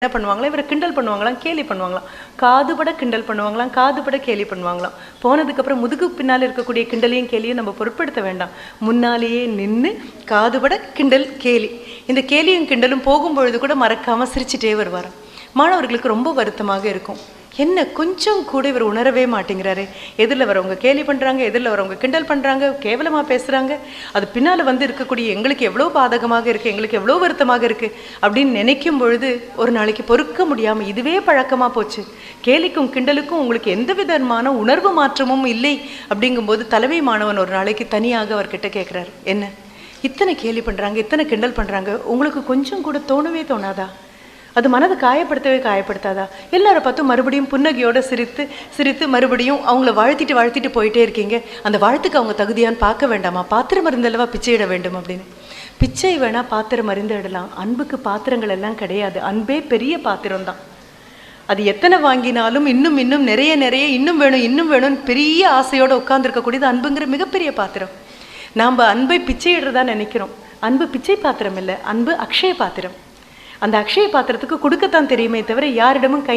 என்ன பண்ணுவாங்களா, இவரை கிண்டல் பண்ணுவாங்களாம், கேலி பண்ணுவாங்களாம். காதுபட கிண்டல் பண்ணுவாங்களாம், காதுபட கேலி பண்ணுவாங்களாம். போனதுக்கப்புறம் முதுகு பின்னால் இருக்கக்கூடிய கிண்டலையும் கேலியும் நம்ம பொருட்படுத்த வேண்டாம். முன்னாலேயே நின்று காதுபட கிண்டல் கேலி, இந்த கேலியும் கிண்டலும் போகும்பொழுது கூட மறக்காமல் சிரிச்சிட்டே வருவாராம். மாணவர்களுக்கு ரொம்ப வருத்தமாக இருக்கும். என்ன கொஞ்சம் கூட இவர் உணரவே மாட்டேங்கிறாரு. எதிரில் வரவங்க கேலி பண்ணுறாங்க, எதிரில் வரவங்க கிண்டல் பண்ணுறாங்க, கேவலமாக பேசுகிறாங்க. அது பின்னால் வந்து இருக்கக்கூடிய எங்களுக்கு எவ்வளோ பாதகமாக இருக்குது, எங்களுக்கு எவ்வளோ வருத்தமாக இருக்குது அப்படின்னு நினைக்கும் பொழுது ஒரு நாளைக்கு பொறுக்க முடியாமல் இதுவே பழக்கமாக போச்சு. கேலிக்கும் கிண்டலுக்கும் உங்களுக்கு எந்த விதமான உணர்வு மாற்றமும் இல்லை அப்படிங்கும்போது தலைமை மாணவன் ஒரு நாளைக்கு தனியாக அவர்கிட்ட கேட்குறாரு, என்ன இத்தனை கேலி பண்ணுறாங்க, இத்தனை கிண்டல் பண்ணுறாங்க, உங்களுக்கு கொஞ்சம் கூட தோணவே தோணாதா? அது மனதை காயப்படுத்தவே காயப்படுத்தாதா? எல்லாரை பார்த்தும் மறுபடியும் புன்னகையோடு சிரித்து சிரித்து மறுபடியும் அவங்கள வாழ்த்திட்டு போயிட்டே இருக்கீங்க. அந்த வாழ்த்துக்கு அவங்க தகுதியான்னு பார்க்க வேண்டாமா? பாத்திரம் மருந்தல்லவா பிச்சையிட வேண்டும் அப்படின்னு. பிச்சை வேணா பாத்திரம் மருந்திடலாம், அன்புக்கு பாத்திரங்கள் எல்லாம் கிடையாது. அன்பே பெரிய பாத்திரம்தான். அது எத்தனை வாங்கினாலும் இன்னும் இன்னும் நிறைய நிறைய இன்னும் வேணும்னு பெரிய ஆசையோடு உட்கார்ந்துருக்கக்கூடியது அன்புங்கிற மிகப்பெரிய பாத்திரம். நாம் அன்பை பிச்சையிடுறதா நினைக்கிறோம். அன்பு பிச்சை பாத்திரம் இல்லை, அன்பு அக்ஷய பாத்திரம். அந்த அக்ஷய பாத்திரத்துக்கு கொடுக்கத்தான் தெரியுமே தவிர யாரிடமும் கை